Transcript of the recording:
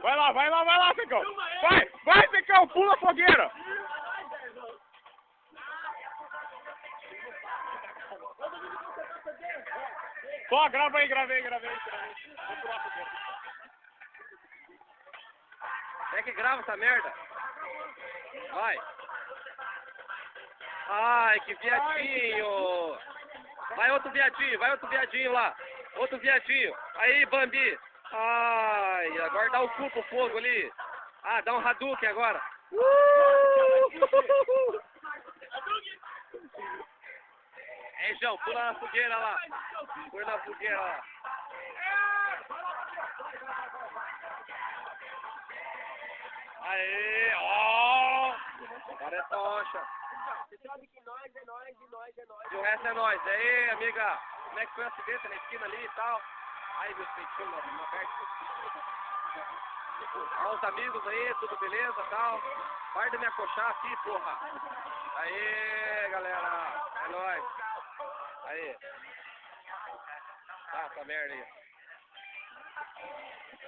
Vai lá, Secão. Vai, Secão, pula a fogueira. Só, grava aí. Vou pular a fogueira. É que grava essa merda. Vai. Ai, que viadinho. Vai outro viadinho lá. Outro viadinho. Aí, Bambi. Ai, agora dá o cu pro fogo ali. Ah, dá um Hadouken agora. Ei, João, pula na fogueira lá. Pula na fogueira lá. Aê, ó. Agora é tocha. Você sabe que nós. E o resto é nós. Aí, amiga, como é que foi o acidente na esquina ali e tal? Aí, meu peitinho, uma perto. Ó, os amigos aí, tudo beleza e tal. Para de me acochar aqui, porra. Aê, galera. É nóis. Aí. Tá, essa merda aí.